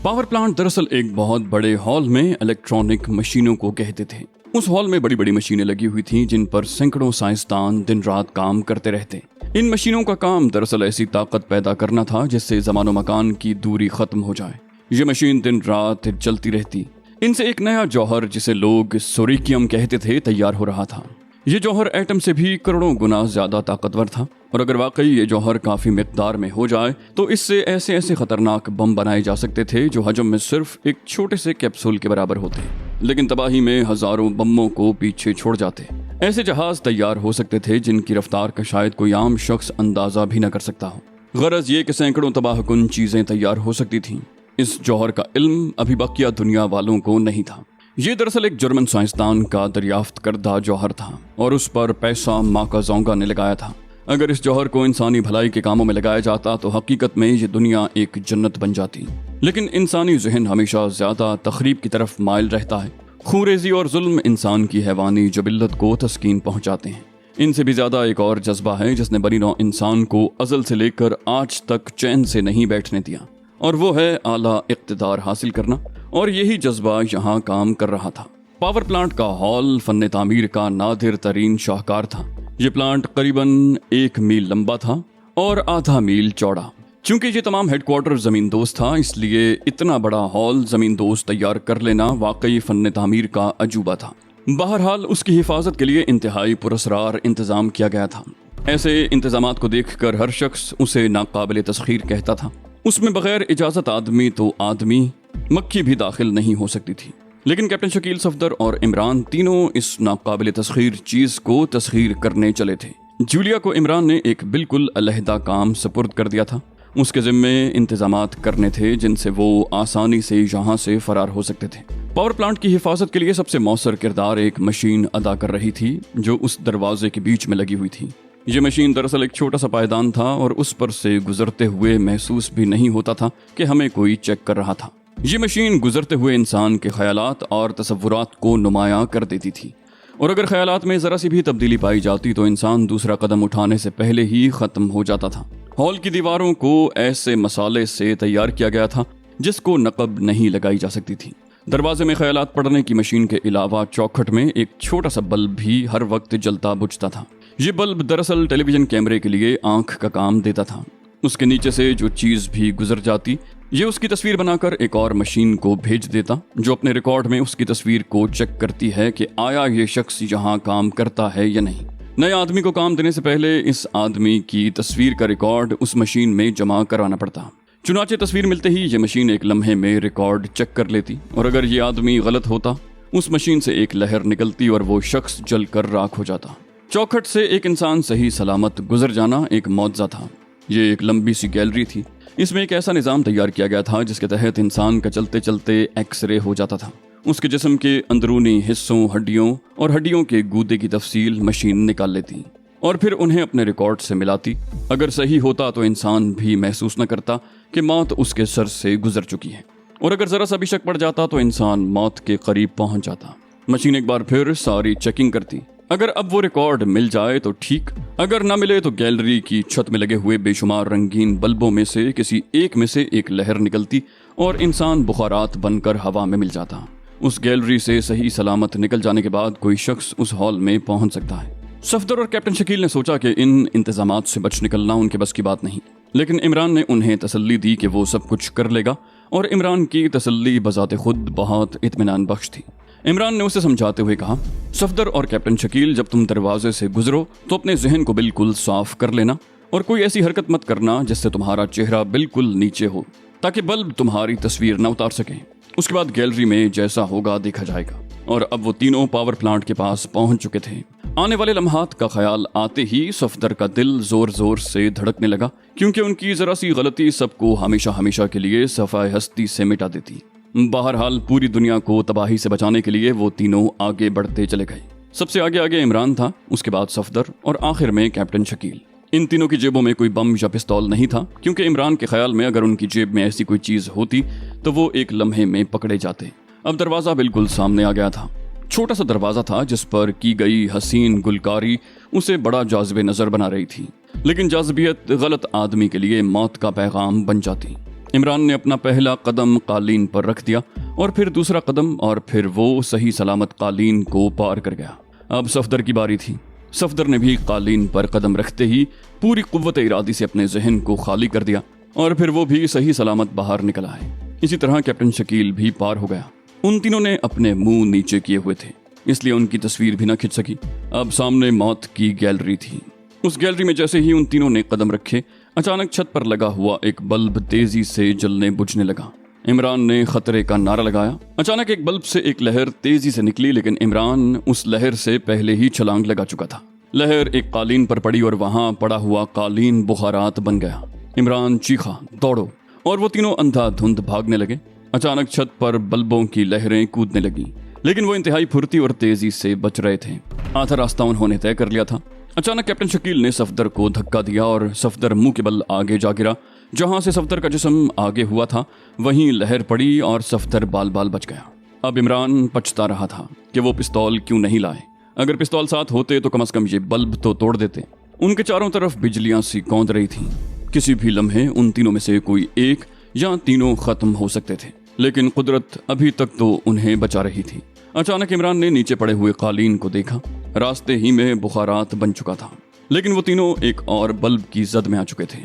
Power plant दरअसल एक बहुत बड़े हॉल में इलेक्ट्रॉनिक मशीनों को कहते थे। उस हॉल में बड़ी बड़ी मशीनें लगी हुई थीं जिन पर सैकड़ों साइंसदान दिन रात काम करते रहते। इन मशीनों का काम दरअसल ऐसी ताकत पैदा करना था जिससे ज़मानो मकान की दूरी खत्म हो जाए। ये मशीन दिन रात चलती रहती। इनसे एक नया जौहर जिसे लोग सोरिकियम कहते थे तैयार हो रहा था। ये जौहर एटम से भी करोड़ों गुना ज्यादा ताकतवर था और अगर वाकई ये जौहर काफी मिकदार में हो जाए तो इससे ऐसे ऐसे खतरनाक बम बनाए जा सकते थे जो हजम में सिर्फ एक छोटे से कैप्सूल के बराबर होते, लेकिन तबाही में हजारों बमों को पीछे छोड़ जाते। ऐसे जहाज तैयार हो सकते थे जिनकी रफ्तार का शायद कोई आम शख्स अंदाजा भी न कर सकता हो। गरज ये कि सैकड़ों तबाहकुन चीजें तैयार हो सकती थीं। इस जौहर का इल्म अभी बाकिया दुनिया वालों को नहीं था। ये दरअसल एक जर्मन साइंसदान का दरियाफ्त करदा जौहर था और उस पर पैसा माकाजोंगा ने लगाया था। अगर इस जौहर को इंसानी भलाई के कामों में लगाया जाता तो हकीकत में ये दुनिया एक जन्नत बन जाती। लेकिन इंसानी जहन हमेशा ज्यादा तखरीब की तरफ माइल रहता है। खूरेजी और जुल्म इंसान की हैवानी जबिल्लत को तस्कीन पहुंचाते हैं। इनसे भी ज्यादा एक और जज्बा है जिसने बनी नौ इंसान को अज़ल से लेकर आज तक चैन से नहीं बैठने दिया, और वो है आला इक़्तिदार हासिल करना। और यही जज्बा यहाँ काम कर रहा था। पावर प्लांट का हॉल फन्ने तामीर का नादिर तरीन शाहकार था। ये प्लांट करीबन 1 मील लंबा था और आधा मील चौड़ा। चूंकि ये तमाम हेडक्वार्टर जमीन दोस्त था इसलिए इतना बड़ा हॉल जमीन दोस्त तैयार कर लेना वाकई फन्ने तामीर का अजूबा था। बहरहाल उसकी हिफाजत के लिए इंतहाई पुरस्रार इंतजाम किया गया था। ऐसे इंतजामात को देखकर हर शख्स उसे नाकाबिले तस्खीर कहता था। उसमें बगैर इजाजत आदमी तो आदमी मक्खी भी दाखिल नहीं हो सकती थी। लेकिन कैप्टन शकील, सफदर और इमरान तीनों इस नाकाबिले तस्खीर चीज को तस्खीर करने चले थे। जूलिया को इमरान ने एक बिल्कुल अलहदा काम सुपुर्द कर दिया था। उसके जिम्मे इंतजामात करने थे जिनसे वो आसानी से यहाँ से फरार हो सकते थे। पावर प्लांट की हिफाजत के लिए सबसे मौसर किरदार एक मशीन अदा कर रही थी जो उस दरवाजे के बीच में लगी हुई थी। ये मशीन दरअसल एक छोटा सा पायदान था और उस पर से गुजरते हुए महसूस भी नहीं होता था कि हमें कोई चेक कर रहा था। ये मशीन गुजरते हुए इंसान के ख्यालात और तसव्वुरात को नुमायां कर देती थी, और अगर ख्यालात में जरा सी भी तब्दीली पाई जाती तो इंसान दूसरा कदम उठाने से पहले ही खत्म हो जाता था। हॉल की दीवारों को ऐसे मसाले से तैयार किया गया था जिसको नकब नहीं लगाई जा सकती थी। दरवाजे में ख्यालात पढ़ने की मशीन के अलावा चौखट में एक छोटा सा बल्ब भी हर वक्त जलता बुझता था। ये बल्ब दरअसल टेलीविजन कैमरे के लिए आंख का काम देता था। उसके नीचे से जो चीज भी गुजर जाती ये उसकी तस्वीर बनाकर एक और मशीन को भेज देता जो अपने रिकॉर्ड में उसकी तस्वीर को चेक करती है कि आया ये शख्स यहाँ काम करता है या नहीं। नए आदमी को काम देने से पहले इस आदमी की तस्वीर का रिकॉर्ड उस मशीन में जमा कराना पड़ता। चुनाचे तस्वीर मिलते ही ये मशीन एक लम्हे में रिकॉर्ड चेक कर लेती, और अगर ये आदमी गलत होता उस मशीन से एक लहर निकलती और वो शख्स जलकर राख हो जाता। चौखट से एक इंसान सही सलामत गुजर जाना एक मौजज़ा था। ये एक लंबी सी गैलरी थी। इसमें एक ऐसा निज़ाम तैयार किया गया था जिसके तहत इंसान का चलते चलते एक्सरे हो जाता था। उसके जिस्म के अंदरूनी हिस्सों, हड्डियों और हड्डियों के गूदे की तफसील मशीन निकाल लेती और फिर उन्हें अपने रिकॉर्ड से मिलाती। अगर सही होता तो इंसान भी महसूस न करता कि मौत उसके सर से गुजर चुकी है, और अगर जरा सा भी शक पड़ जाता तो इंसान मौत के करीब पहुंच जाता। मशीन एक बार फिर सारी चेकिंग करती। अगर अब वो रिकॉर्ड मिल जाए तो ठीक, अगर ना मिले तो गैलरी की छत में लगे हुए बेशुमार रंगीन बल्बों में से किसी एक में से एक लहर निकलती और इंसान बुखारात बनकर हवा में मिल जाता। उस गैलरी से सही सलामत निकल जाने के बाद कोई शख्स उस हॉल में पहुंच सकता है। सफदर और कैप्टन शकील ने सोचा कि इन इंतजामात से बच निकलना उनके बस की बात नहीं, लेकिन इमरान ने उन्हें तसल्ली दी कि वो सब कुछ कर लेगा, और इमरान की तसल्ली बजाते खुद बहुत इत्मीनान बख्श थी। इमरान ने उसे समझाते हुए कहा, सफदर और कैप्टन शकील, जब तुम दरवाजे से गुजरो तो अपने जहन को बिल्कुल साफ कर लेना और कोई ऐसी हरकत मत करना जिससे तुम्हारा चेहरा बिल्कुल नीचे हो, ताकि बल्ब तुम्हारी तस्वीर न उतार सके। उसके बाद गैलरी में जैसा होगा देखा जाएगा। और अब वो तीनों पावर प्लांट के पास पहुंच चुके थे। आने वाले लम्हात का ख्याल आते ही सफदर का दिल जोर जोर से धड़कने लगा, क्योंकि उनकी जरा सी गलती सबको हमेशा हमेशा के लिए सफाए हस्ती से मिटा देती। बहरहाल पूरी दुनिया को तबाही से बचाने के लिए वो तीनों आगे बढ़ते चले गए। सबसे आगे आगे इमरान था, उसके बाद सफदर और आखिर में कैप्टन शकील। इन तीनों की जेबों में कोई बम या पिस्तौल नहीं था, क्योंकि इमरान के ख्याल में अगर उनकी जेब में ऐसी कोई चीज होती तो वो एक लम्हे में पकड़े जाते। अब दरवाजा बिल्कुल सामने आ गया था। छोटा सा दरवाजा था जिस पर की गई हसीन गुलकारी उसे बड़ा जाज़िबे नजर बना रही थी, लेकिन जाज़िबियत गलत आदमी के लिए मौत का पैगाम बन जाती। इमरान ने अपना पहला कदम कालीन पर रख दिया और फिर दूसरा कदम, और फिर वो सही सलामत कालीन को पार कर गया। अब सफदर की बारी थी। सफदर ने भी कालीन पर कदम रखते ही पूरी कुव्वत इरादी से अपने जहन को खाली कर दिया और फिर वो भी सही सलामत बाहर निकल आए। इसी तरह कैप्टन शकील भी पार हो गया। उन तीनों ने अपने मुंह नीचे किए हुए थे, इसलिए उनकी तस्वीर भी न खिंच सकी। अब सामने मौत की गैलरी थी। उस गैलरी में जैसे ही उन तीनों ने कदम रखे, अचानक छत पर लगा हुआ एक बल्ब तेजी से जलने बुझने लगा। इमरान ने खतरे का नारा लगाया। अचानक एक बल्ब से एक लहर तेजी से निकली, लेकिन इमरान उस लहर से पहले ही छलांग लगा चुका था। लहर एक कालीन पर पड़ी और वहां पड़ा हुआ कालीन बुखारात बन गया। इमरान चीखा, दौड़ो, और वो तीनों अंधाधुंध भागने लगे। अचानक छत पर बल्बों की लहरें कूदने लगी, लेकिन वो इंतहाई फुर्ती और तेजी से बच रहे थे। आधा रास्ता उन्होंने तय कर लिया था। अचानक कैप्टन शकील ने सफदर को धक्का दिया और सफदर मुंह के बल आगे जा गिरा। जहां से सफदर का जिस्म आगे हुआ था वहीं लहर पड़ी और सफदर बाल बाल बच गया। अब इमरान पछता रहा था कि वो पिस्तौल क्यों नहीं लाए। अगर पिस्तौल साथ होते तो कम से कम ये बल्ब तो तोड़ देते। उनके चारों तरफ बिजलियां सी कौंध रही थीं। किसी भी लम्हे उन तीनों में से कोई एक या तीनों खत्म हो सकते थे, लेकिन कुदरत अभी तक तो उन्हें बचा रही थी। अचानक इमरान ने नीचे पड़े हुए कालीन को देखा। रास्ते ही में बुखारात बन चुका था, लेकिन वो तीनों एक और बल्ब की जद में आ चुके थे।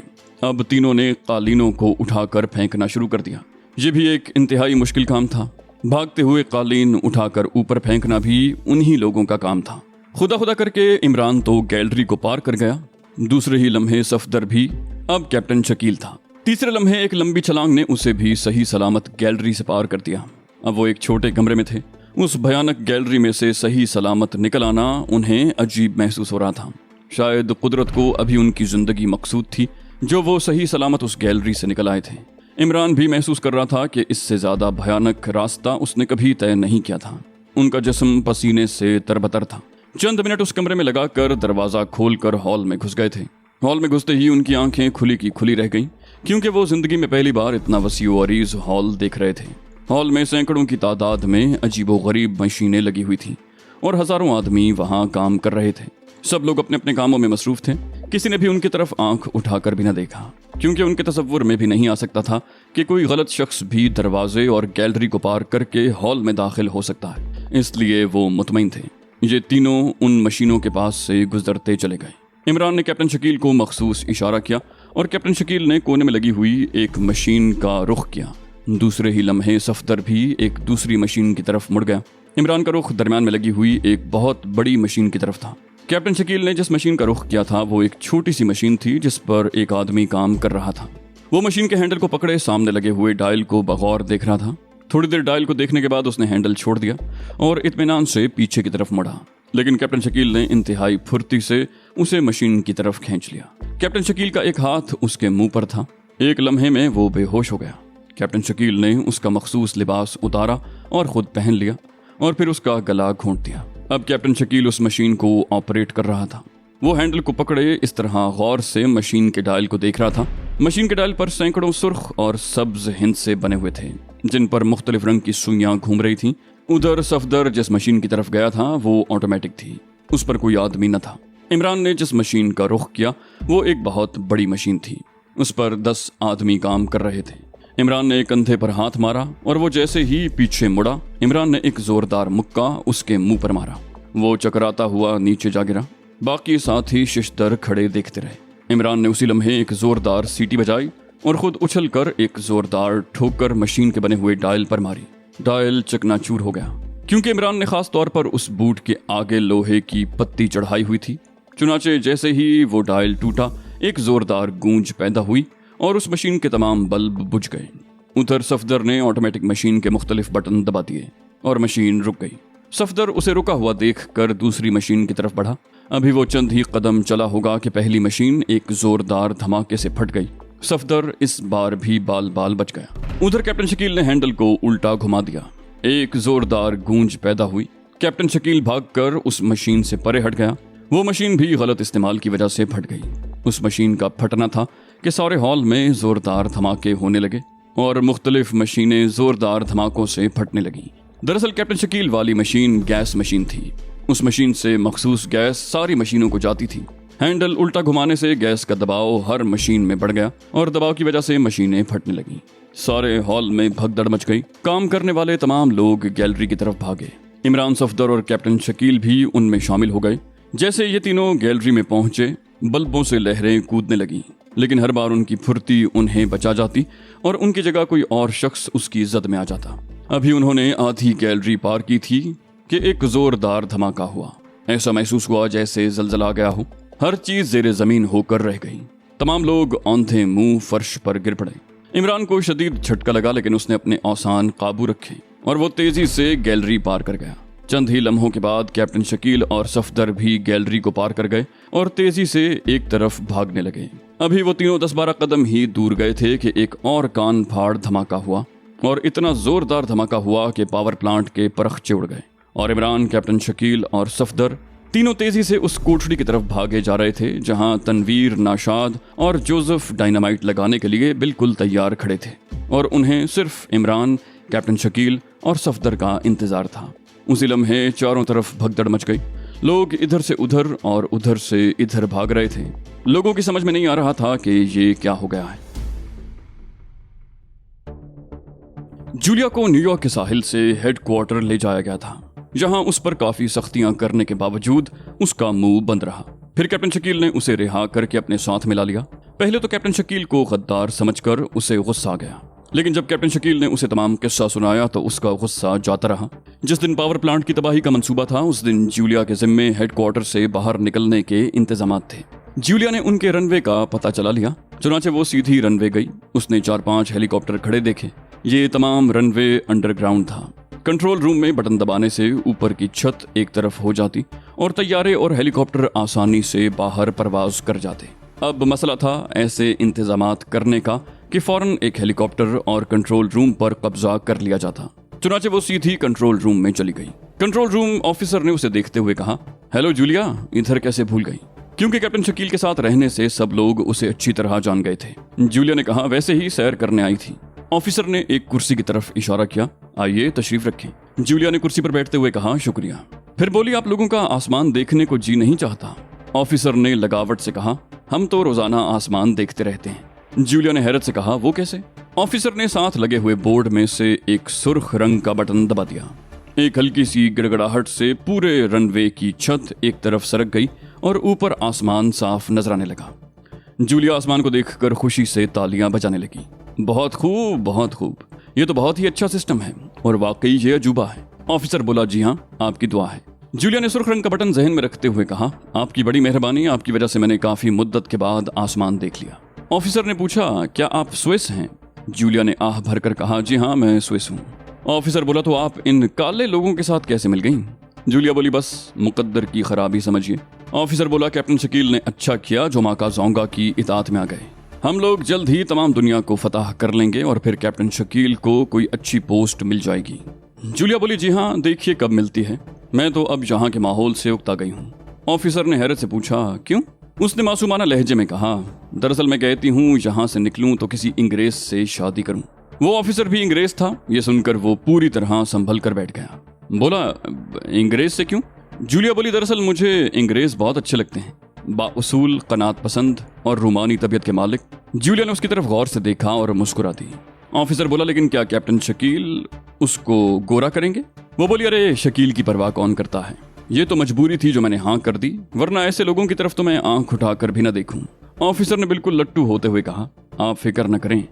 अब तीनों ने कालीनों को उठाकर फेंकना शुरू कर दिया। ये भी एक इंतहाई मुश्किल काम था। भागते हुए कालीन उठाकर ऊपर फेंकना भी उन्हीं लोगों का काम था। खुदा खुदा करके इमरान तो गैलरी को पार कर गया। दूसरे ही लम्हे सफदर भी। अब कैप्टन शकील था। तीसरे लम्हे एक लंबी छलांग ने उसे भी सही सलामत गैलरी से पार कर दिया। अब वो एक छोटे कमरे में थे। उस भयानक गैलरी में से सही सलामत निकल आना उन्हें अजीब महसूस हो रहा था। शायद कुदरत को अभी उनकी जिंदगी मकसूद थी, जो वो सही सलामत उस गैलरी से निकल आए थे। इमरान भी महसूस कर रहा था कि इससे ज्यादा भयानक रास्ता उसने कभी तय नहीं किया था। उनका जिस्म पसीने से तरबतर था। चंद मिनट उस कमरे में लगाकर दरवाजा खोलकर हॉल में घुस गए थे। हॉल में घुसते ही उनकी आंखें खुली की खुली रह गईं, क्योंकि वो जिंदगी में पहली बार इतना वसीअ अरीज हॉल देख रहे थे। हॉल में सैकड़ों की तादाद में अजीबोगरीब मशीनें लगी हुई थीं और हजारों आदमी वहां काम कर रहे थे। सब लोग अपने अपने कामों में मसरूफ थे। किसी ने भी उनकी तरफ आंख उठाकर भी न देखा, क्योंकि उनके तसव्वुर में भी नहीं आ सकता था कि कोई गलत शख्स भी दरवाजे और गैलरी को पार करके हॉल में दाखिल हो सकता है। इसलिए वो मुतमईन थे। ये तीनों उन मशीनों के पास से गुजरते चले गए। इमरान ने कैप्टन शकील को मखसूस इशारा किया और कैप्टन शकील ने कोने में लगी हुई एक मशीन का रुख किया। दूसरे ही लम्हे सफदर भी एक दूसरी मशीन की तरफ मुड़ गया। इमरान का रुख दरमियान में लगी हुई एक बहुत बड़ी मशीन की तरफ था। कैप्टन शकील ने जिस मशीन का रुख किया था वो एक छोटी सी मशीन थी जिस पर एक आदमी काम कर रहा था। वो मशीन के हैंडल को पकड़े सामने लगे हुए डायल को बगौर देख रहा था। थोड़ी देर डायल को देखने के बाद उसने हैंडल छोड़ दिया और इत्मीनान से पीछे की तरफ मुड़ा, लेकिन कैप्टन शकील ने इंतहाई फुर्ती से उसे मशीन की तरफ खींच लिया। कैप्टन शकील का एक हाथ उसके मुंह पर था। एक लम्हे में वो बेहोश हो गया। कैप्टन शकील ने उसका मखसूस लिबास उतारा और खुद पहन लिया और फिर उसका गला घोंट दिया। अब कैप्टन शकील उस मशीन को ऑपरेट कर रहा था। वो हैंडल को पकड़े इस तरह गौर से मशीन के डायल को देख रहा था। मशीन के डायल पर सैकड़ों सुर्ख और सब्ज हिंद से बने हुए थे, जिन पर मुख्तलिफ रंग की सुइयां घूम रही थीं। उधर सफदर जिस मशीन की तरफ गया था वो ऑटोमेटिक थी। उस पर कोई आदमी न था। इमरान ने जिस मशीन का रुख किया वो एक बहुत बड़ी मशीन थी। उस पर 10 आदमी काम कर रहे थे। इमरान ने कंधे पर हाथ मारा और वो जैसे ही पीछे मुड़ा, इमरान ने एक जोरदार मुक्का उसके मुंह पर मारा। वो चकराता हुआ नीचे जा गिरा। बाकी साथी शिशतर खड़े देखते रहे। इमरान ने उसी लम्हे एक जोरदार सीटी बजाई और खुद उछलकर एक जोरदार ठोकर मशीन के बने हुए डायल पर मारी। डायल चकनाचूर हो गया, क्योंकि इमरान ने खास तौर पर उस बूट के आगे लोहे की पत्ती चढ़ाई हुई थी। चुनाचे जैसे ही वो डायल टूटा, एक जोरदार गूंज पैदा हुई और उस मशीन के तमाम बल्ब बुझ गए। उधर सफदर ने ऑटोमेटिक मशीन के मुख्तलिफ बटन दबा दिए और मशीन रुक गई। सफदर उसे रुका हुआ देखकर दूसरी मशीन की तरफ बढ़ा। अभी वो चंद ही कदम चला होगा कि पहली मशीन एक जोरदार धमाके से फट गई। सफदर इस बार भी बाल बाल बच गया। उधर कैप्टन शकील ने हैंडल को उल्टा घुमा दिया। एक जोरदार गूंज पैदा हुई। कैप्टन शकील भागकर उस मशीन से परे हट गया। वो मशीन भी गलत इस्तेमाल की वजह से फट गई। उस मशीन का फटना था कि सारे हॉल में जोरदार धमाके होने लगे और मुख्तलिफ मशीनें जोरदार धमाकों से फटने लगी। दरअसल कैप्टन शकील वाली मशीन गैस मशीन थी। उस मशीन से मखसूस गैस सारी मशीनों को जाती थी। हैंडल उल्टा घुमाने से गैस का दबाव हर मशीन में बढ़ गया और दबाव की वजह से मशीनें फटने लगीं। सारे हॉल में भगदड़ मच गई। काम करने वाले तमाम लोग गैलरी की तरफ भागे। इमरान, सफदर और कैप्टन शकील भी उनमें शामिल हो गए। जैसे ये तीनों गैलरी में पहुंचे, बल्बों से लहरें कूदने लगीं, लेकिन हर बार उनकी फुर्ती उन्हें बचा जाती और उनकी जगह कोई और शख्स उसकी जद में आ जाता। अभी उन्होंने आधी गैलरी पार की थी कि एक जोरदार धमाका हुआ। ऐसा महसूस हुआ जैसे जलजला गया हो। हर चीज जेरे जमीन होकर रह गई। तमाम लोग औंधे मुंह फर्श पर गिर पड़े। इमरान को शदीद झटका लगा, लेकिन उसने अपने औसान काबू रखे और वो तेजी से गैलरी पार कर गया। चंद ही लम्हों के बाद कैप्टन शकील और सफदर भी गैलरी को पार कर गए और तेजी से एक तरफ भागने लगे। अभी वो तीनों 10-12 कदम ही दूर गए थे कि एक और कान फाड़ धमाका हुआ, और इतना जोरदार धमाका हुआ कि पावर प्लांट के परखचे उड़ गए और इमरान, कैप्टन शकील और सफदर तीनों तेजी से उस कोठरी की तरफ भागे जा रहे थे जहां तनवीर, नाशाद और जोसेफ डायनामाइट लगाने के लिए बिल्कुल तैयार खड़े थे और उन्हें सिर्फ इमरान, कैप्टन शकील और सफदर का इंतजार था। उसी लम्हे चारों तरफ भगदड़ मच गई। लोग इधर से उधर और उधर से इधर भाग रहे थे। लोगों की समझ में नहीं आ रहा था कि ये क्या हो गया है। जूलिया को न्यूयॉर्क के साहिल से हेडक्वार्टर ले जाया गया था, जहां उस पर काफी सख्तियां करने के बावजूद उसका मुंह बंद रहा। फिर कैप्टन शकील ने उसे रिहा करके अपने साथ मिला लिया। पहले तो कैप्टन शकील को गद्दार समझकर उसे गुस्सा आ गया, लेकिन जब कैप्टन शकील ने उसे तमाम किस्सा सुनाया तो उसका गुस्सा जाता रहा। जिस दिन पावर प्लांट की तबाही का मंसूबा था, उस दिन जूलिया के जिम्मे हेडक्वार्टर से बाहर निकलने के इंतजामात थे। जूलिया ने उनके रनवे का पता चला लिया, चुनाचे वो सीधी रनवे गई। उसने 4-5 हेलीकॉप्टर खड़े देखे। ये तमाम रनवे अंडरग्राउंड था। कंट्रोल रूम में बटन दबाने से ऊपर की छत एक तरफ हो जाती और तैयारे और हेलीकॉप्टर आसानी से बाहर परवाज कर जाते। अब मसला था ऐसे इंतजामात करने का कि फौरन एक हेलीकॉप्टर और कंट्रोल रूम पर कब्जा कर लिया जाता। चुनाचे वो सीधी कंट्रोल रूम में चली गई। कंट्रोल रूम ऑफिसर ने उसे देखते हुए कहा, हेलो जूलिया, इधर कैसे भूल गई? क्योंकि कैप्टन शकील के साथ रहने से सब लोग उसे अच्छी तरह जान गए थे। जूलिया ने कहा, वैसे ही सैर करने आई थी। ऑफिसर ने एक कुर्सी की तरफ इशारा किया, आइए तशरीफ रखें। जूलिया ने कुर्सी पर बैठते हुए कहा, शुक्रिया। फिर बोली, आप लोगों का आसमान देखने को जी नहीं चाहता? ऑफिसर ने लगावट से कहा, हम तो रोजाना आसमान देखते रहते हैं। जूलिया ने हैरत से कहा, वो कैसे? ऑफिसर ने साथ लगे हुए बोर्ड में से एक सुर्ख रंग का बटन दबा दिया। एक हल्की सी गिड़गड़ाहट से पूरे रनवे की छत एक तरफ सरक गई और ऊपर आसमान साफ नजर आने लगा। जूलिया आसमान को देखकर खुशी से तालियां बजाने लगी। बहुत खूब, बहुत खूब, ये तो बहुत ही अच्छा सिस्टम है और वाकई ये अजूबा है। ऑफिसर बोला, जी हाँ, आपकी दुआ है। जूलिया ने सुर्ख रंग का बटन जहन में रखते हुए कहा, आपकी बड़ी मेहरबानी, आपकी वजह से मैंने काफी मुद्दत के बाद आसमान देख लिया। ऑफिसर ने पूछा, क्या आप स्विस हैं? जूलिया ने आह भरकर कहा, जी हाँ, मैं स्विस हूँ। ऑफिसर बोला, तो आप इन काले लोगों के साथ कैसे मिल गई? जूलिया बोली, बस मुकद्दर की खराबी समझिए। ऑफिसर बोला, कैप्टन शकील ने अच्छा किया जो माका जोंगा की इताअत में आ गए। हम लोग जल्द ही तमाम दुनिया को फतह कर लेंगे और फिर कैप्टन शकील को कोई अच्छी पोस्ट मिल जाएगी। जूलिया बोली, जी हाँ, देखिए कब मिलती है। मैं तो अब यहाँ के माहौल से उकता गई हूँ। ऑफिसर ने हैरत से पूछा, क्यों? उसने मासूमाना लहजे में कहा, दरअसल मैं कहती हूँ यहाँ से निकलूं तो किसी इंग्रेज से शादी करूं। वो ऑफिसर भी इंग्रेज था। ये सुनकर वो पूरी तरह संभल कर बैठ गया। बोला, इंग्रेज से क्यों? जूलिया बोली, दरअसल मुझे इंग्रेज बहुत अच्छे लगते हैं, बाउसूल, कनात पसंद और रूमानी तबीयत के मालिक। जूलिया ने उसकी तरफ गौर से देखा और मुस्कुरा दी। ऑफिसर बोला, लेकिन क्या कैप्टन शकील उसको गोरा करेंगे? वो बोली, अरे शकील की परवाह कौन करता है, ये तो मजबूरी थी जो मैंने हाँ कर दी, वरना ऐसे लोगों की तरफ तो मैं आंख उठाकर भी न देखूं। ऑफिसर ने बिल्कुल लट्टू होते हुए कहा, आप फिक्र न करें,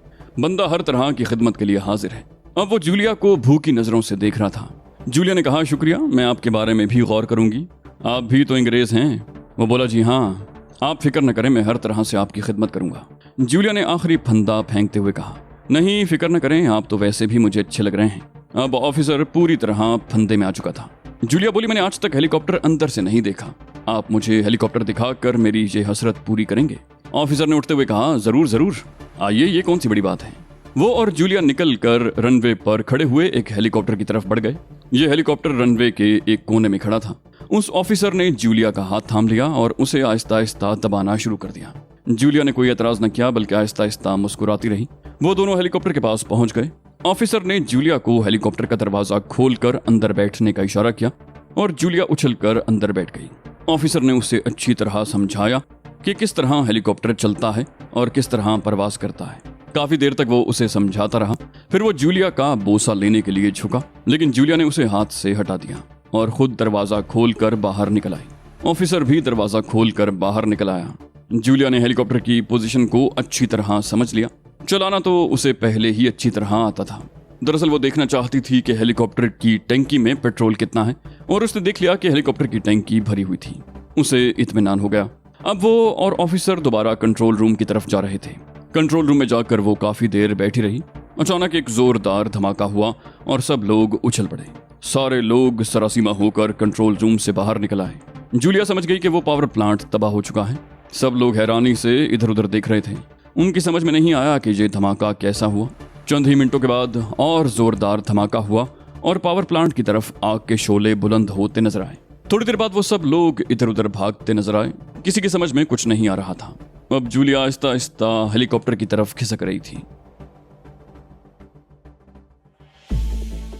बंदा हर तरह की खिदमत के लिए हाजिर है। अब वो जूलिया को भूखी नजरों से देख रहा था। जूलिया ने कहा, शुक्रिया, मैं आपके बारे में भी गौर करूंगी। आप भी तो अंग्रेज हैं? वो बोला, जी हाँ, आप फिक्र न करें, मैं हर तरह से आपकी खिदमत करूंगा। जूलिया ने आखिरी फंदा फेंकते हुए कहा, नहीं फिक्र न करें, आप तो वैसे भी मुझे अच्छे लग रहे हैं। अब ऑफिसर पूरी तरह फंदे में आ चुका था। जूलिया बोली, मैंने आज तक हेलीकॉप्टर अंदर से नहीं देखा, आप मुझे हेलीकॉप्टर दिखाकर मेरी ये हसरत पूरी करेंगे? ऑफिसर ने उठते हुए कहा, जरूर जरूर, आइए, ये कौन सी बड़ी बात है। वो और जूलिया निकल कर रनवे पर खड़े हुए एक हेलीकॉप्टर की तरफ बढ़ गए। ये हेलीकॉप्टर रनवे के एक कोने में खड़ा था। उस ऑफिसर ने जूलिया का हाथ थाम लिया और उसे आहिस्ता आहिस्ता दबाना शुरू कर दिया। जूलिया ने कोई एतराज न किया, बल्कि आहिस्ता आहिस्ता मुस्कुराती रही। वो दोनों हेलीकॉप्टर के पास पहुंच गए। ऑफिसर ने जूलिया को हेलीकॉप्टर का दरवाजा खोलकर अंदर बैठने का इशारा किया और जूलिया उछलकर अंदर बैठ गई। ऑफिसर ने उसे अच्छी तरह समझाया कि किस तरह हेलीकॉप्टर चलता है और किस तरह परवास करता है। काफी देर तक वो उसे समझाता रहा। फिर वो जूलिया का बोसा लेने के लिए झुका, लेकिन जूलिया ने उसे हाथ से हटा दिया और खुद दरवाजा खोलकर बाहर निकल आई। ऑफिसर भी दरवाजा खोलकर बाहर निकल आया। जूलिया ने हेलीकॉप्टर की पोजीशन को अच्छी तरह समझ लिया। चलाना तो उसे पहले ही अच्छी तरह आता था। दरअसल वो देखना चाहती थी कि हेलीकॉप्टर की टैंकी में पेट्रोल कितना है, और उसने देख लिया कि हेलीकॉप्टर की टैंकी भरी हुई थी। उसे इत्मीनान हो गया। अब वो और ऑफिसर दोबारा कंट्रोल रूम की तरफ जा रहे थे। कंट्रोल रूम में जाकर वो काफी देर बैठी रही। अचानक एक जोरदार धमाका हुआ और सब लोग उछल पड़े। सारे लोग सरासीमा होकर कंट्रोल रूम से बाहर निकल आए। जूलिया समझ गई कि वो पावर प्लांट तबाह हो चुका है। सब लोग हैरानी से इधर उधर देख रहे थे। उनकी समझ में नहीं आया कि ये धमाका कैसा हुआ। चंद ही मिनटों के बाद और जोरदार धमाका हुआ और पावर प्लांट की तरफ आग के शोले बुलंद होते नजर आए। थोड़ी देर बाद वो सब लोग इधर उधर भागते नजर आए। किसी की समझ में कुछ नहीं आ रहा था। अब जूलिया आहिस्ता आहिस्ता हेलीकॉप्टर की तरफ खिसक रही थी।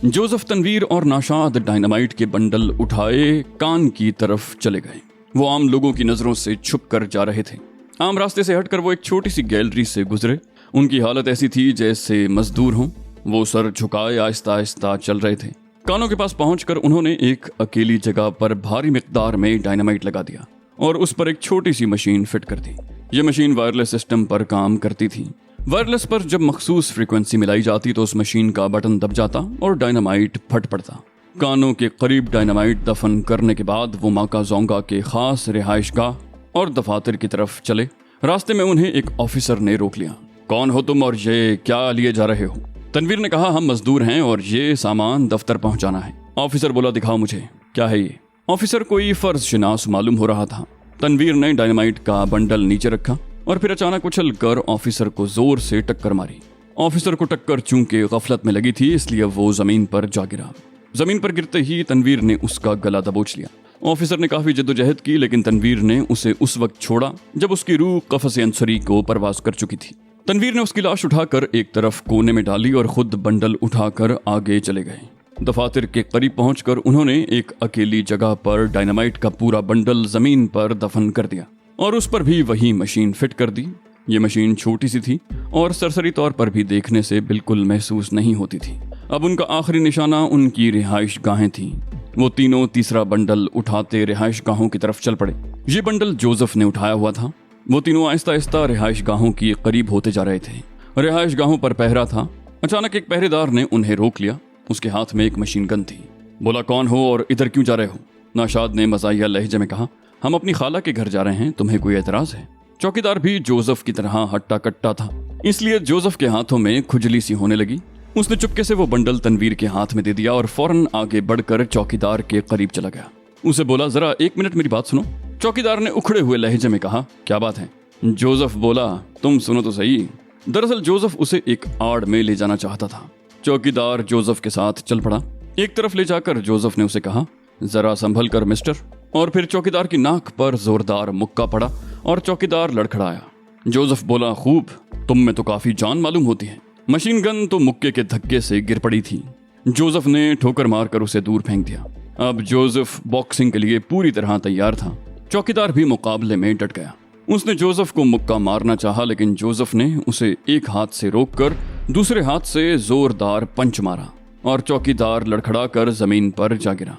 जोसेफ, तनवीर और नाशाद डायनामाइट के बंडल उठाए कान की तरफ चले गए। वो आम लोगों की नजरों से छुप कर जा रहे थे। आम रास्ते से हटकर वो एक छोटी सी गैलरी से गुजरे। उनकी हालत ऐसी थी जैसे मजदूर हों। वो सर झुकाए आहिस्ता आहिस्ता चल रहे थे। कानों के पास पहुंचकर उन्होंने एक अकेली जगह पर भारी मिकदार में डायनामाइट लगा दिया और उस पर एक छोटी सी मशीन फिट कर दी। यह मशीन वायरलेस सिस्टम पर काम करती थी। वायरलेस पर जब मखसूस फ्रीक्वेंसी मिलाई जाती तो उस मशीन का बटन दब जाता और डायनामाइट फट पड़ता। कानों के करीब डायनामाइट दफन करने के बाद वो माका जोंगा के खास रिहाइशगाह और दफातर की तरफ चले। रास्ते में उन्हें एक ऑफिसर ने रोक लिया। कौन हो तुम और ये क्या लिए जा रहे हो? तनवीर ने कहा, हम मजदूर हैं और ये सामान दफ्तर पहुंचाना है। ऑफिसर बोला, दिखाओ मुझे, क्या है ये? ऑफिसर कोई फर्ज शिनास मालूम हो रहा था। तनवीर ने डायनामाइट का बंडल नीचे रखा और फिर अचानक उछल कर ऑफिसर को जोर से टक्कर मारी। ऑफिसर को टक्कर चूंकि गफलत में लगी थी, इसलिए वो जमीन पर जा गिरा। जमीन पर गिरते ही तनवीर ने उसका गला दबोच लिया। ऑफिसर ने काफी जद्दोजहद की, लेकिन तनवीर ने उसे उस वक्त छोड़ा जब उसकी रूह कफस अंसरी को परवास कर चुकी थी। तनवीर ने उसकी लाश उठाकर एक तरफ कोने में डाली और खुद बंडल उठाकर आगे चले गए। दफातर के करीब पहुंचकर उन्होंने एक अकेली जगह पर डायनामाइट का पूरा बंडल जमीन पर दफन कर दिया और उस पर भी वही मशीन फिट कर दी। ये मशीन छोटी सी थी और सरसरी तौर पर भी देखने से बिल्कुल महसूस नहीं होती थी। अब उनका आखिरी निशाना उनकी रिहाइश गाहें थी। वो तीनों तीसरा बंडल उठाते रिहाइश गाहों की तरफ चल पड़े। ये बंडल जोसेफ ने उठाया हुआ था। वो तीनों आहिस्ता आहिस्ता रिहाइश गाहों के करीब होते जा रहे थे। रिहाइश गाहों पर पहरा था। अचानक एक पहरेदार ने उन्हें रोक लिया। उसके हाथ में एक मशीन गन थी। बोला, कौन हो और इधर क्यों जा रहे हो? नाशाद ने मज़ाहिया लहजे में कहा, हम अपनी खाला के घर जा रहे हैं, तुम्हें कोई एतराज है? चौकीदार भी जोसेफ की तरह हट्टा कट्टा था, इसलिए जोसेफ के हाथों में खुजली सी होने लगी। उसने चुपके से वो बंडल तनवीर के हाथ में दे दिया और फौरन आगे बढ़कर चौकीदार के करीब चला गया। उसे बोला, जरा 1 मिनट मेरी बात सुनो। चौकीदार ने उखड़े हुए लहजे में कहा, क्या बात है? जोसेफ बोला, तुम सुनो तो सही। दरअसल जोसेफ उसे एक आड़ में ले जाना चाहता था। चौकीदार जोसेफ के साथ चल पड़ा। एक तरफ ले जाकर जोसेफ ने उसे कहा, जरा संभल कर मिस्टर। और फिर चौकीदार की नाक पर जोरदार मुक्का पड़ा और चौकीदार लड़खड़ाया। जोसेफ बोला, खूब, तुम में तो काफी जान मालूम होती है। मशीन गन तो मुक्के के धक्के से गिर पड़ी थी। जोसेफ ने ठोकर मारकर उसे दूर फेंक दिया। अब जोसेफ बॉक्सिंग के लिए पूरी तरह तैयार था। चौकीदार भी मुकाबले में डट गया। उसने जोसेफ को मुक्का मारना चाहा, लेकिन जोसेफ ने उसे एक हाथ से रोककर दूसरे हाथ से जोरदार पंच मारा और चौकीदार लड़खड़ा कर जमीन पर जा गिरा।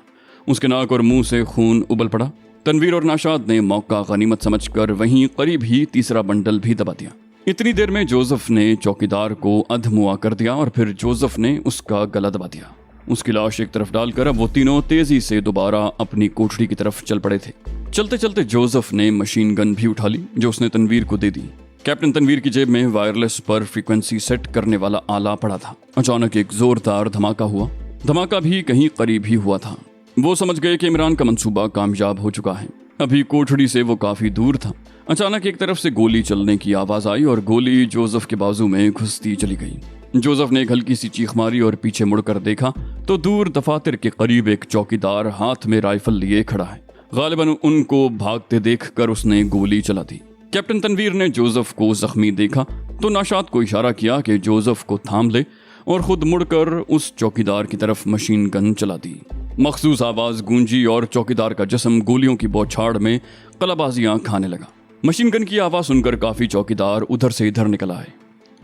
उसके नाक और मुंह से खून उबल पड़ा। तनवीर और नाशाद ने मौका गनीमत समझकर वहीं करीब ही तीसरा बंडल भी दबा दिया। इतनी देर में जोसेफ ने चौकीदार को अधमुआ कर दिया और फिर जोसेफ ने उसका गला दबा दिया। उसकी लाश एक तरफ डालकर अब वो तीनों तेजी से दोबारा अपनी कोठरी की तरफ चल पड़े थे। चलते चलते जोसेफ ने मशीन गन भी उठा ली, जो उसने तनवीर को दे दी। कैप्टन तनवीर की जेब में वायरलेस पर फ्रीक्वेंसी सेट करने वाला आला पड़ा था। अचानक एक जोरदार धमाका हुआ। धमाका भी कहीं करीब ही हुआ था। वो समझ गए कि इमरान का मंसूबा कामयाब हो चुका है। अभी कोठड़ी से वो काफी दूर था। अचानक एक तरफ से गोली चलने की आवाज आई और गोली जोसेफ के बाजू में घुसती चली गई। जोसेफ ने एक हल्की सी चीख मारी और पीछे मुड़कर देखा तो दूर दफातर के करीब एक चौकीदार हाथ में राइफल लिए खड़ा है। गालिबन उनको भागते देखकर उसने गोली चला दी। कैप्टन तनवीर ने जोसेफ को जख्मी देखा तो नाशाद को इशारा किया कि जोसेफ को थाम ले और खुद मुड़कर उस चौकीदार की तरफ मशीन गन चला दी। मखसूस आवाज गूंजी और चौकीदार का जिस्म गोलियों की बौछार में कलाबाजियां खाने लगा। मशीन गन की आवाज सुनकर काफी चौकीदार उधर से इधर निकल आए,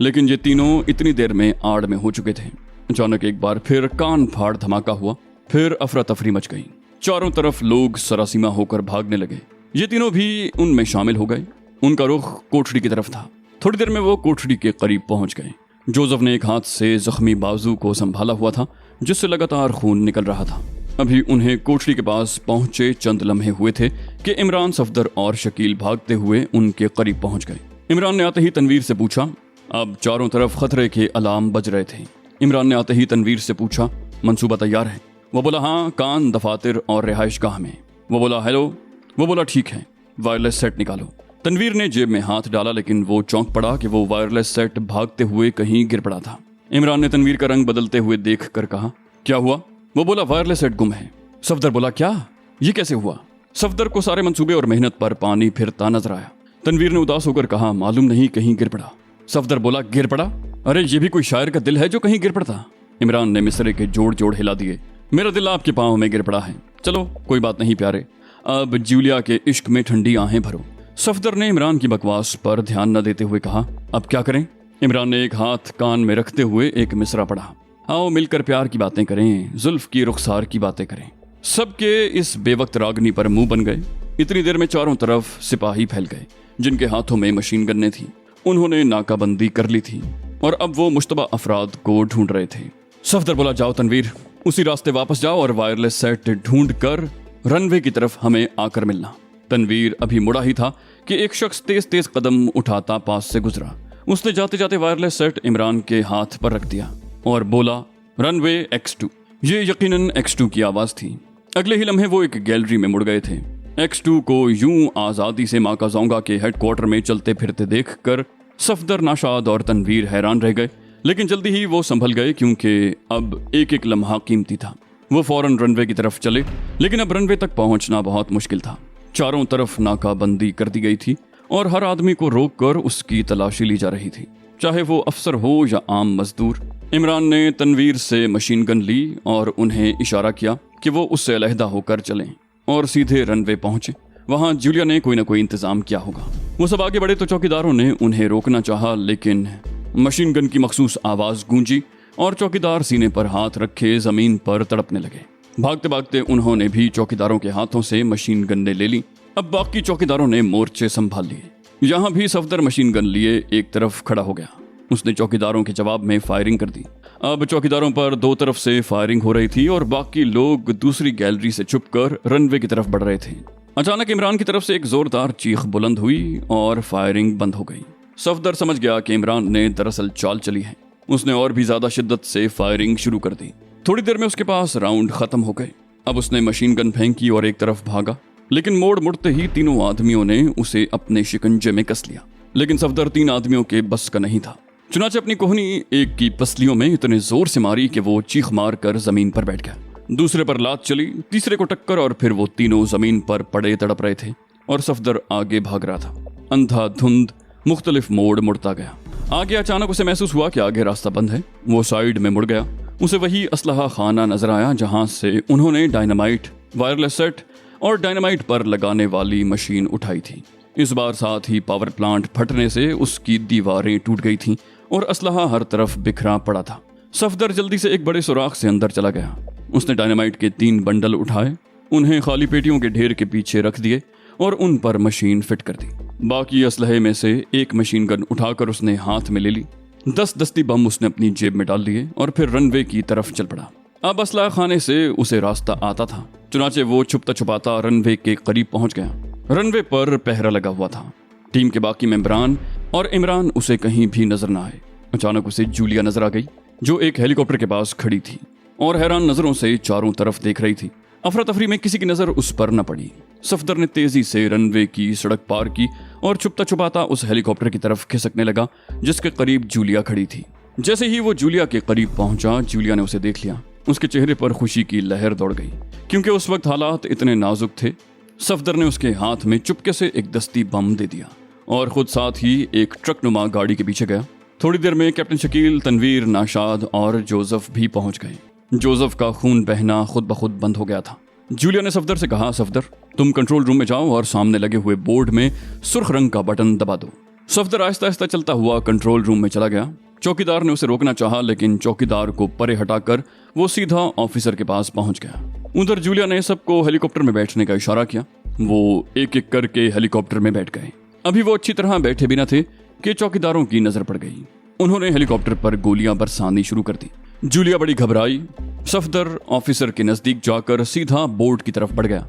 लेकिन ये तीनों इतनी देर में आड़ में हो चुके थे। अचानक एक बार फिर कान फाड़ धमाका हुआ, फिर अफरा तफरी मच गई। चारों तरफ लोग सरासीमा होकर भागने लगे। ये तीनों भी उनमें शामिल हो गए। उनका रुख कोठड़ी की तरफ था। थोड़ी देर में वो कोठड़ी के करीब पहुंच गए। जोसेफ ने एक हाथ से जख्मी बाजू को संभाला हुआ था, जिससे लगातार खून निकल रहा था। अभी उन्हें कोठड़ी के पास पहुंचे चंद लम्हे हुए थे कि इमरान, सफदर और शकील भागते हुए उनके करीब पहुंच गए। इमरान ने आते ही तनवीर से पूछा। अब चारों तरफ खतरे के अलार्म बज रहे थे। इमरान ने आते ही तनवीर से पूछा, मंसूबा तैयार है? वो बोला, हाँ, कान, दफातर और रिहाइशगाह में। वो बोला, हेलो? वो बोला, ठीक है, वायरलेस सेट निकालो। तनवीर ने जेब में हाथ डाला, लेकिन वो चौंक पड़ा कि वो वायरलेस सेट भागते हुए कहीं गिर पड़ा था। इमरान ने तनवीर का रंग बदलते हुए देख कर कहा, क्या हुआ? वो बोला, वायरलेस सेट गुम है। सफदर बोला, क्या? ये कैसे हुआ? सफदर को सारे मंसूबे और मेहनत पर पानी फिरता नजर आया। तनवीर ने उदास होकर कहा, मालूम नहीं, कहीं गिर पड़ा। सफदर बोला, गिर पड़ा? अरे ये भी कोई शायर का दिल है जो कहीं गिर पड़ता? इमरान ने मिसरे के जोड़ जोड़ हिला दिए। मेरा दिल आपके पाँव में गिर पड़ा है। चलो कोई बात नहीं प्यारे, अब जूलिया के इश्क में ठंडी आहें भरो। सफदर ने इमरान की बकवास पर ध्यान न देते हुए कहा, अब क्या करें? इमरान ने एक हाथ कान में रखते हुए एक मिसरा पढ़ा। आओ मिलकर प्यार की बातें करें, जुल्फ की रुखसार की बातें करें। सबके इस बेवक्त रागनी पर मुंह बन गए। इतनी देर में चारों तरफ सिपाही फैल गए, जिनके हाथों में मशीन गन्नें थीं। उन्होंने नाकाबंदी कर ली थी और अब वो मुश्तबा अफराद को ढूंढ रहे थे। सफदर बोला, जाओ तनवीर, उसी रास्ते वापस जाओ और वायरलेस सेट ढूंढ कर रनवे की तरफ हमें आकर मिलना। तनवीर अभी मुड़ा ही था कि एक शख्स तेज तेज कदम उठाता पास से गुजरा। उसने जाते जाते वायरलेस सेट इमरान के हाथ पर रख दिया और बोला, रनवे X2। ये यकीनन X2 की आवाज थी। अगले ही लम्हे वो एक गैलरी में मुड़ गए थे। X2 को यूं आजादी से माकाज़ोंगा के हेडक्वार्टर में चलते फिरते देखकर सफदर, नाशाद और तनवीर हैरान रह गए, लेकिन जल्दी ही वो संभल गए क्योंकि अब एक एक लम्हा कीमती था। वो फौरन रनवे की तरफ चले, लेकिन अब रनवे तक पहुंचना बहुत मुश्किल था। चारों तरफ नाकाबंदी कर दी गई थी और हर आदमी को रोककर उसकी तलाशी ली जा रही थी, चाहे वो अफसर हो या आम मजदूर। इमरान ने तनवीर से मशीन गन ली और उन्हें इशारा किया कि वो उससे अलहदा होकर चलें और सीधे रनवे पहुंचे। वहां जूलिया ने कोई ना कोई इंतजाम किया होगा। वो सब आगे बढ़े तो चौकीदारों ने उन्हें रोकना चाहा, लेकिन मशीन गन की मखसूस आवाज गूंजी और चौकीदार सीने पर हाथ रखे जमीन पर तड़पने लगे। भागते भागते उन्होंने भी चौकीदारों के हाथों से मशीन गन्नें ले ली। अब बाकी चौकीदारों ने मोर्चे संभाल लिए। यहाँ भी सफदर मशीन गन लिए एक तरफ खड़ा हो गया। उसने चौकीदारों के जवाब में फायरिंग कर दी। अब चौकीदारों पर दो तरफ से फायरिंग हो रही थी और बाकी लोग दूसरी गैलरी से छुपकर रनवे की तरफ बढ़ रहे थे। अचानक इमरान की तरफ से एक जोरदार चीख बुलंद हुई और फायरिंग बंद हो गई। सफदर समझ गया कि इमरान ने दरअसल चाल चली है। उसने और भी ज्यादा शिद्दत से फायरिंग शुरू कर दी। थोड़ी देर में उसके पास राउंड खत्म हो गए। अब उसने मशीन गन फेंकी और एक तरफ भागा, लेकिन मोड़ मुड़ते ही तीनों आदमियों ने उसे अपने शिकंजे में कस लिया। लेकिन सफदर तीन आदमियों के बस का नहीं था। चुनाचे अपनी कोहनी एक की पसलियों में इतने जोर से मारी कि वो चीख मार कर जमीन पर बैठ गया। दूसरे पर लात चली, तीसरे को टक्कर और फिर वो तीनों जमीन पर पड़े तड़प रहे थे और सफदर आगे भाग रहा था। अंधाधुंध मुख्तलिफ मोड़ मुड़ता गया। आगे अचानक उसे महसूस हुआ कि आगे रास्ता बंद है। वो साइड में मुड़ गया। उसे वही असलहा खाना नजर आया जहां से उन्होंने डायनामाइट, वायरलेस सेट और डायनामाइट पर लगाने वाली मशीन उठाई थी। इस बार साथ ही पावर प्लांट फटने से उसकी दीवारें टूट गई थीं और असलहा हर तरफ बिखरा पड़ा था। सफदर जल्दी से एक बड़े सुराख से अंदर चला गया। उसने डायनामाइट के 3 बंडल उठाए, उन्हें खाली पेटियों के ढेर के पीछे रख दिए और उन पर मशीन फिट कर दी। बाकी असलहे में से एक मशीन गन उठाकर उसने हाथ में ले ली। 10 दस्ती बम उसने अपनी जेब में डाल दिए और फिर रनवे की तरफ चल पड़ा। अब असलहा खाने से उसे रास्ता आता था। चुनाचे वो छुपता छुपाता रनवे के करीब पहुंच गया। रनवे पर पहरा लगा हुआ था। टीम के बाकी मेंबरान और इमरान उसे कहीं भी नजर न आए। अचानक उसे जूलिया नजर आ गई, जो एक हेलीकॉप्टर के पास खड़ी थी और हैरान नजरों से चारों तरफ देख रही थी। अफरा तफरी में किसी की नजर उस पर न पड़ी। सफदर ने तेजी से रनवे की सड़क पार की और छुपता छुपाता उस हेलीकॉप्टर की तरफ खिसकने लगा जिसके करीब जूलिया खड़ी थी। जैसे ही वो जूलिया के करीब पहुंचा, जूलिया ने उसे देख लिया। उसके चेहरे पर खुशी की लहर दौड़ गई क्योंकि उस वक्त हालात इतने नाजुक थे। सफदर ने उसके हाथ में चुपके से एक दस्ती बम दे दिया और खुद साथ ही एक ट्रक नुमा गाड़ी के पीछे गया। थोड़ी देर में कैप्टन शकील, तनवीर, नाशाद और जोसेफ भी पहुंच गए। जोसेफ का खून बहना खुद ब खुद बंद हो गया था। जूलिया ने सफदर से कहा, सफदर तुम कंट्रोल रूम में जाओ और सामने लगे हुए बोर्ड में सुर्ख रंग का बटन दबा दो। सफदर आहिस्ता आहिस्ता चलता हुआ कंट्रोल रूम में चला गया। चौकीदार ने उसे रोकना चाहा, लेकिन चौकीदार को परे हटाकर वो सीधा ऑफिसर के पास पहुंच गया। उधर जूलिया ने सबको हेलीकॉप्टर में बैठने का इशारा किया। वो एक एक करके हेलीकॉप्टर में बैठ गए। अभी वो अच्छी तरह बैठे भी न थे कि चौकीदारों की नजर पड़ गई। उन्होंने हेलीकॉप्टर पर गोलियां बरसानी शुरू कर दी। जूलिया बड़ी घबराई। सफदर ऑफिसर के नजदीक जाकर सीधा बोर्ड की तरफ बढ़ गया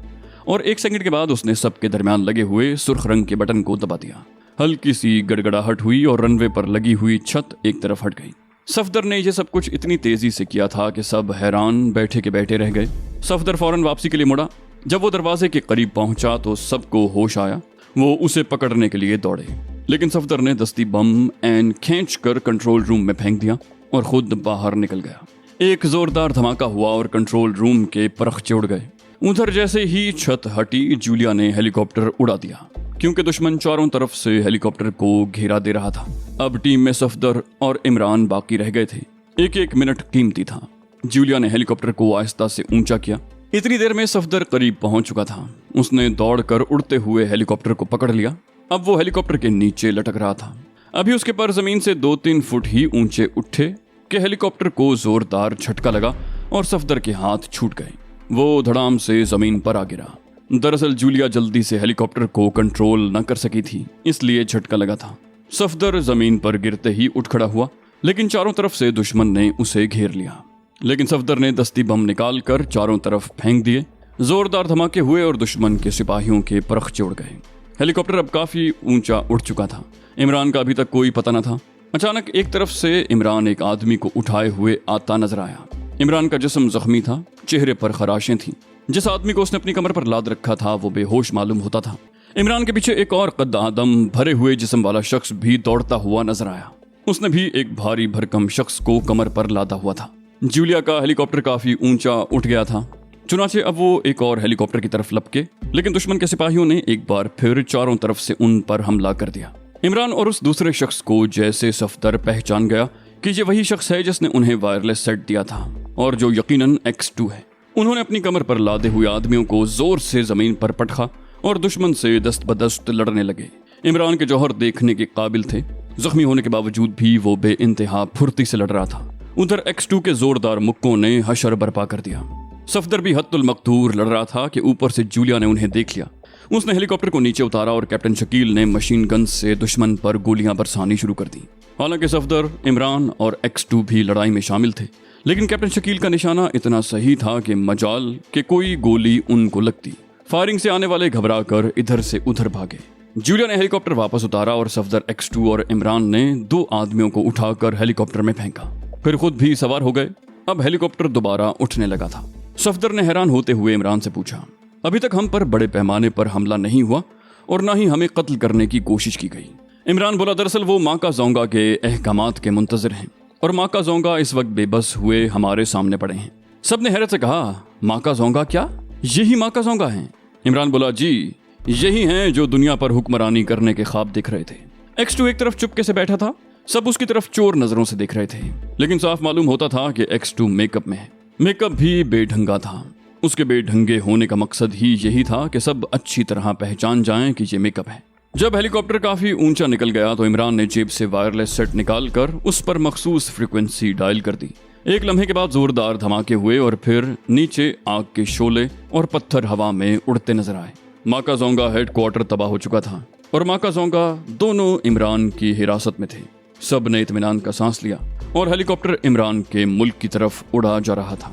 और 1 सेकंड के बाद उसने सबके दरमियान लगे हुए सुर्ख रंग के बटन को दबा दिया। हल्की सी गड़गड़ाहट हुई और रनवे पर लगी हुई छत एक तरफ हट गई। सफदर ने यह सब कुछ इतनी तेजी से किया था कि सब हैरान बैठे के बैठे रह गए। सफदर फौरन वापसी के लिए मुड़ा। जब वो दरवाजे के करीब पहुंचा तो सबको होश आया। वो उसे पकड़ने के लिए दौड़े, लेकिन सफदर ने दस्ती बम एन खींच कर कंट्रोल रूम में फेंक दिया और खुद बाहर निकल गया। एक जोरदार धमाका हुआ और कंट्रोल रूम के परखचे उड़ गए। उधर जैसे ही छत हटी, जूलिया ने हेलीकॉप्टर उड़ा दिया, क्योंकि दुश्मन चारों तरफ से हेलीकॉप्टर को घेरा दे रहा था। अब टीम में सफदर और इमरान बाकी रह गए थे। एक एक मिनट कीमती था। जूलिया ने हेलीकॉप्टर को आहिस्ता से ऊंचा किया। इतनी देर में सफदर करीब पहुंच चुका था। उसने दौड़कर उड़ते हुए हेलीकॉप्टर को पकड़ लिया। अब वो हेलीकॉप्टर के नीचे लटक रहा था। अभी उसके पर जमीन से 2-3 फुट ही ऊंचे उठे कि हेलीकॉप्टर को जोरदार झटका लगा और सफदर के हाथ छूट गए। वो धड़ाम से जमीन पर आ गिरा। दरअसल जूलिया जल्दी से हेलीकॉप्टर को कंट्रोल न कर सकी थी, इसलिए झटका लगा था। सफदर जमीन पर गिरते ही उठ खड़ा हुआ, लेकिन चारों तरफ से दुश्मन ने उसे घेर लिया। लेकिन सफदर ने दस्ती बम निकाल कर चारों तरफ फेंक दिए। जोरदार धमाके हुए और दुश्मन के सिपाहियों के परखचे उड़ गए। हेलीकॉप्टर अब काफी ऊंचा उठ चुका था। इमरान का अभी तक कोई पता न था। अचानक एक तरफ से इमरान एक आदमी को उठाए हुए आता नजर आया। इमरान का जिस्म जख्मी था, चेहरे पर खराशें थीं। जिस आदमी को उसने अपनी कमर पर लाद रखा था वो बेहोश मालूम होता था। इमरान के पीछे एक और कद आदम भरे हुए जिस्म वाला शख्स भी दौड़ता हुआ नजर आया। उसने भी एक भारी भरकम शख्स को कमर पर लादा हुआ था। जूलिया का हेलीकॉप्टर काफी ऊंचा उठ गया था। चुनाचे अब वो एक और हेलीकॉप्टर की तरफ लपके, लेकिन दुश्मन के सिपाहियों ने एक बार फिर चारों तरफ से उन पर हमला कर दिया। इमरान और उस दूसरे शख्स को जैसे सफदर पहचान गया कि ये वही शख्स है जिसने उन्हें वायरलेस सेट दिया था और जो यकीनन X2 है। उन्होंने अपनी कमर पर लादे हुए आदमियों को जोर से जमीन पर पटका और दुश्मन से दस्त बदस्त लड़ने लगे। इमरान के जौहर देखने के काबिल थे। जख्मी होने के बावजूद भी वो बेइंतहा फुर्ती से लड़ रहा था। उधर X2 के जोरदार मुक्कों ने हशर बर्पा कर दिया। सफदर भी हत्तुल मकतूर लड़ रहा था कि ऊपर से जूलिया ने उन्हें देख लिया। उसने हेलीकॉप्टर को नीचे उतारा और कैप्टन शकील ने मशीन गन से दुश्मन पर गोलियां बरसानी शुरू कर दी। हालांकि सफदर, इमरान और X2 भी लड़ाई में शामिल थे, लेकिन कैप्टन शकील का निशाना इतना सही था कि मजाल कि कोई गोली उनको लगती। फायरिंग से आने वाले घबरा कर इधर से उधर भागे। जूलिया ने हेलीकॉप्टर वापस उतारा और सफदर, X2 और इमरान ने 2 आदमियों को उठाकर हेलीकॉप्टर में फेंका, फिर खुद भी सवार हो गए। अब हेलीकॉप्टर दोबारा उठने लगा था। सफदर ने हैरान होते हुए इमरान से पूछा, अभी तक हम पर बड़े पैमाने पर हमला नहीं हुआ और ना ही हमें कत्ल करने की कोशिश की गई। इमरान बोला, दरअसल वो माका जोंगा के अहकामात के मुंतजर हैं और माका जोंगा इस वक्त बेबस हुए हमारे सामने पड़े हैं। सबने हैरत से कहा, माका जोंगा? क्या यही माका जोंगा हैं? इमरान बोला, जी यही हैं जो दुनिया पर हुक्मरानी करने के ख्वाब देख रहे थे। X2 एक तरफ चुपके से बैठा था। सब उसकी तरफ चोर नजरों से देख रहे थे, लेकिन साफ मालूम होता था कि X2 मेकअप में है। मेकअप भी बेढंगा था। उसके बेढंगे होने का मकसद ही यही था कि सब अच्छी तरह पहचान जाएं कि ये मेकअप है। जब हेलीकॉप्टर काफी ऊंचा निकल गया तो इमरान ने जेब से वायरलेस सेट निकालकर उस पर मखसूस फ्रीक्वेंसी डायल कर दी। एक लम्हे के बाद जोरदार धमाके हुए और फिर नीचे आग के शोले और पत्थर हवा में उड़ते नजर आए। माका जोंगा हेडक्वार्टर तबाह हो चुका था और माका जोंगा दोनों इमरान की हिरासत में थे। सब ने इत्मीनान का सांस लिया और हेलीकॉप्टर इमरान के मुल्क की तरफ उड़ा जा रहा था।